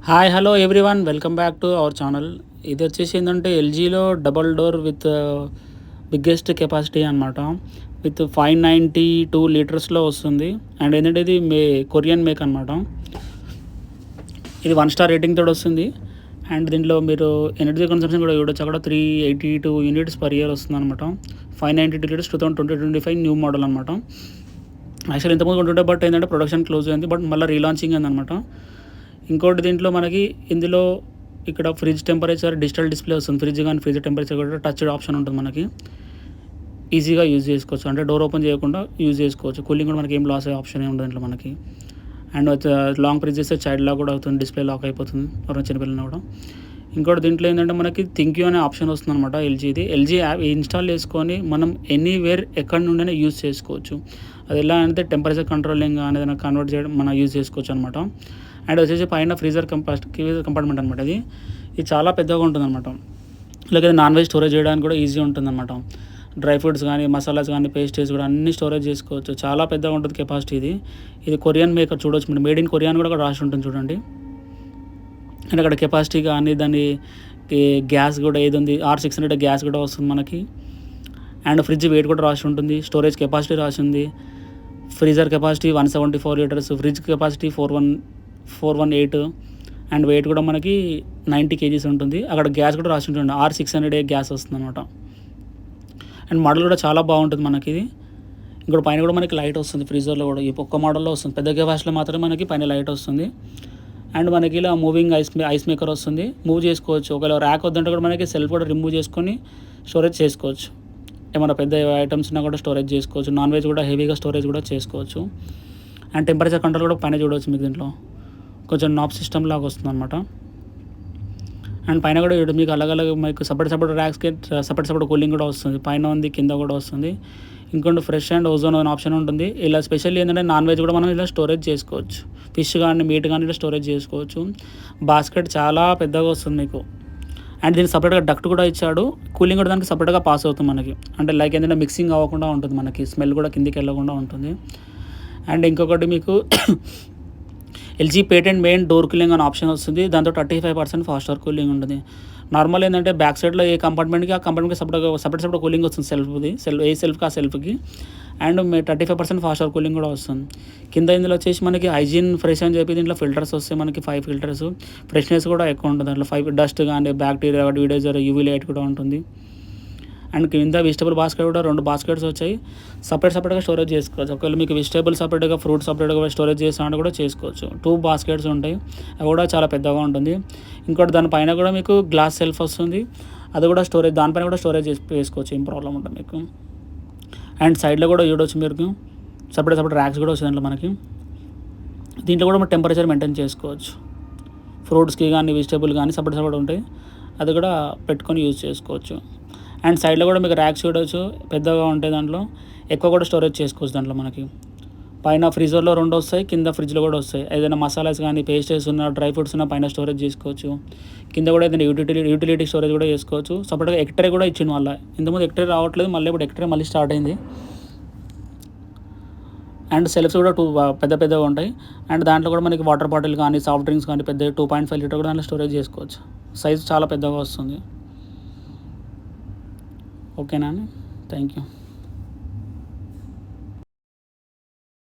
Hi hello everyone welcome back to our channel. ఇది వచ్చేసి ఏంటంటే ఎల్జీలో double door with biggest capacity అనమాట. విత్ 592 లీటర్స్లో వస్తుంది. అండ్ ఏంటంటే ఇది కొరియన్ మేక్ అనమాట. ఇది 1 స్టార్ రేటింగ్ తోటి వస్తుంది. అండ్ దీంట్లో మీరు ఎనర్జీ కన్సంప్షన్ కూడా చూడొచ్చు. అక్కడ 382 యూనిట్స్ పర్ ఇయర్ వస్తుంది అనమాట. 592 లీటర్స్ 2025 న్యూ మోడల్ అనమాట. యాక్చువల్ ఇంతకుముందు ఉంటుంటే బట్ ఏంటంటే ప్రొడక్షన్ క్లోజ్ అయింది, బట్ మళ్ళీ రీలాంచింగ్ అయింది అనమాట. ఇంకోటి దీంట్లో మనకి ఇందులో ఇక్కడ ఫ్రిడ్జ్ టెంపరేచర్ డిజిటల్ డిస్ప్లే వస్తుంది. ఫ్రిడ్జ్ కానీ ఫ్రిడ్జ్ టెంపరేచర్ కూడా టచ్ ఆప్షన్ ఉంటుంది. మనకి ఈజీగా యూజ్ చేసుకోవచ్చు, అంటే డోర్ ఓపెన్ చేయకుండా యూజ్ చేసుకోవచ్చు. కూలింగ్ కూడా మనకి ఏం లాస్ అయ్యే ఆప్షన్ ఉంటుంది దీంట్లో మనకి. అండ్ లాంగ్ ప్రెస్ చేస్తే చైల్డ్ లాక్ కూడా అవుతుంది, డిస్ప్లే లాక్ అయిపోతుంది ఎవరైనా చిన్నపిల్లలు కూడా. ఇంకోటి దీంట్లో ఏంటంటే మనకి థింక్ యూ అనే ఆప్షన్ వస్తుంది అనమాట. ఎల్జీ యాప్ ఇన్స్టాల్ చేసుకొని మనం ఎనీవేర్ ఎక్కడి నుండైనా యూజ్ చేసుకోవచ్చు. అది ఎలా అంటే టెంపరేచర్ కంట్రోలింగ్ కానీ ఏదైనా కన్వర్ట్ చేయడం మనం యూజ్ చేసుకోవచ్చు అనమాట. అండ్ వచ్చేసి పైన ఫ్రీజర్ కంపార్ట్మెంట్ అనమాట. ఇది చాలా పెద్దగా ఉంటుంది అనమాట. లేకపోతే నాన్ వెజ్ స్టోరేజ్ చేయడానికి కూడా ఈజీ ఉంటుంది అనమాట. డ్రై ఫ్రూట్స్ కానీ మసాలాస్ కానీ పేస్ట్రీస్ కూడా అన్ని స్టోరేజ్ చేసుకోవచ్చు. చాలా పెద్దగా ఉంటుంది కెపాసిటీ. ఇది కొరియన్ మేకర్ చూడవచ్చు. మీరు మేడ్ ఇన్ కొరియన్ కూడా రాసి ఉంటుంది చూడండి. అండ్ అక్కడ కెపాసిటీ కానీ దాని గ్యాస్ కూడా ఏది ఉంది, R600 గ్యాస్ కూడా వస్తుంది మనకి. అండ్ ఫ్రిడ్జ్ వెయిట్ కూడా రాసి ఉంటుంది. స్టోరేజ్ కెపాసిటీ రాసి ఉంది. Freezer capacity 174 litres, fridge capacity 418 and weight కూడా మనకి 90 kgs ఉంటుంది. అక్కడ గ్యాస్ కూడా రాసి ఉంటుంది, R600 గ్యాస్ వస్తుంది అనమాట. అండ్ మోడల్ కూడా చాలా బాగుంటుంది మనకి ఇది. ఇంకోటి పైన కూడా మనకి లైట్ వస్తుంది. ఫ్రీజర్లో కూడా ఈ ఒక్క మోడల్లో వస్తుంది. పెద్ద కెపాసిటీలో మాత్రమే మనకి పైన లైట్ వస్తుంది. అండ్ మనకి ఇలా మూవింగ్ ఐస్ మేకర్ వస్తుంది, మూవ్ చేసుకోవచ్చు. ఒకవేళ ర్యాక్ వద్దంటే కూడా మనకి సెల్ఫ్ కూడా రిమూవ్ చేసుకొని స్టోరేజ్ చేసుకోవచ్చు. ఏమైనా పెద్ద ఐటమ్స్ ఉన్నా కూడా స్టోరేజ్ చేసుకోవచ్చు. నాన్ వెజ్ కూడా హెవీగా స్టోరేజ్ కూడా చేసుకోవచ్చు. అండ్ టెంపరేచర్ కంట్రోల్ కూడా పైన చూడవచ్చు. మీకు దీంట్లో కొంచెం నాబ్ సిస్టమ్ లాగా వస్తుంది అనమాట. అండ్ పైన కూడా మీకు అలగలగ మీకు సపరేట్ ర్యాక్స్కి సపరేట్ కూలింగ్ కూడా వస్తుంది. పైన ఉంది, కింద కూడా వస్తుంది. ఇంకొంచెం ఫ్రెష్ అండ్ ఓజోన్ అనే ఆప్షన్ ఉంటుంది. ఇలా స్పెషల్ ఏంటంటే నాన్ వెజ్ కూడా మనం ఇలా స్టోరేజ్ చేసుకోవచ్చు. ఫిష్ కానీ మీట్ కానీ ఇలా స్టోరేజ్ చేసుకోవచ్చు. బాస్కెట్ చాలా పెద్దగా వస్తుంది మీకు. అండ్ దీనికి సపరేట్గా డక్ట్ కూడా ఇచ్చాడు. కూలింగ్ కూడా దానికి సపరేట్గా పాస్ అవుతుంది మనకి. అంటే లైక్ ఏంటంటే మిక్సింగ్ అవ్వకుండా ఉంటుంది మనకి, స్మెల్ కూడా కిందికి వెళ్ళకుండా ఉంటుంది. అండ్ ఇంకొకటి మీకు LG patent main door cooling అనే ఆప్షన్ వస్తుంది. దాంతో 35% ఫాస్టర్ కూలింగ్ ఉంటుంది. నార్మల్ ఏంటంటే బ్యాక్ సైడ్లో ఏ కంపార్ట్మెంట్కి ఆ కంపార్ట్మెంట్కి సపరేట్ కూలింగ్ వస్తుంది. ఏ సెల్ఫ్కి ఆ సెల్ఫ్కి. అండ్ 35% ఫాస్టర్ కూలింగ్ కూడా వస్తుంది. కింద ఇందులో వచ్చేసి మనకి హైజీన్ ఫ్రెష్ అని చెప్పి దీంట్లో ఫిల్టర్స్ వస్తాయి మనకి, 5 ఫిల్టర్స్. ఫ్రెష్నెస్ కూడా ఎక్కువ ఉంటుంది దాంట్లో. 5 డస్ట్ కానీ బ్యాక్టీరియా వీడేజర్ యూవీ లైట్ కూడా ఉంటుంది. అండ్ కింద వెజిటబుల్ బాస్కెట్ కూడా 2 బాస్కెట్స్ వచ్చాయి. సపరేట్గా స్టోరేజ్ చేసుకోవచ్చు. ఒకవేళ మీకు వెజిటబుల్ సపరేట్గా ఫ్రూట్ సపరేట్గా స్టోరేజ్ చేస్తామంటే కూడా చేసుకోవచ్చు. 2 బాస్కెట్స్ ఉంటాయి. అవి కూడా చాలా పెద్దగా ఉంటుంది. ఇంకోటి దానిపైన కూడా మీకు గ్లాస్ సెల్ఫ్ వస్తుంది. అది కూడా స్టోరేజ్, దానిపైన కూడా స్టోరేజ్ చేసుకోవచ్చు. ఏం ప్రాబ్లం ఉంటుంది మీకు. అండ్ సైడ్లో కూడా చూడవచ్చు మీరు సపరేట్ ర్యాక్స్ కూడా వస్తుంది దాంట్లో మనకి. దీంట్లో కూడా మనం టెంపరేచర్ మెయింటైన్ చేసుకోవచ్చు. ఫ్రూట్స్కి కానీ వెజిటబుల్ కానీ సపరేట్ ఉంటాయి. అది కూడా పెట్టుకొని యూజ్ చేసుకోవచ్చు. అండ్ సైడ్లో కూడా మీకు ర్యాక్స్ చూడవచ్చు, పెద్దగా ఉంటాయి. దాంట్లో ఎక్కువ కూడా స్టోరేజ్ చేసుకోవచ్చు. దాంట్లో మనకి పైన ఫ్రీజర్లో 2 వస్తాయి, కింద ఫ్రిడ్జ్లో కూడా వస్తాయి. ఏదైనా మసాలాస్ కానీ పేస్ట్రీస్ ఉన్న డ్రై ఫ్రూట్స్ ఉన్న పైన స్టోరేజ్ చేసుకోవచ్చు. కింద కూడా ఏదైనా యూటిలిటీ స్టోరేజ్ కూడా చేసుకోవచ్చు. సపరేట్గా ఎక్ట్రే కూడా ఇచ్చింది మళ్ళీ. ఇంతకుముందు ఎక్ట్రే రావట్లేదు, మళ్ళీ ఇప్పుడు ఎక్ట్రే మళ్ళీ స్టార్ట్ అయింది. అండ్ సెల్ఫ్స్ కూడా 2 పెద్దగా ఉంటాయి. అండ్ దాంట్లో కూడా మనకి వాటర్ బాటిల్ కానీ సాఫ్ట్ డ్రింక్స్ కానీ పెద్ద 2.5 లీటర్ కూడా దాంట్లో స్టోరేజ్ చేసుకోవచ్చు. సైజ్ చాలా పెద్దగా వస్తుంది. ఓకేనా అండి, థ్యాంక్ యూ.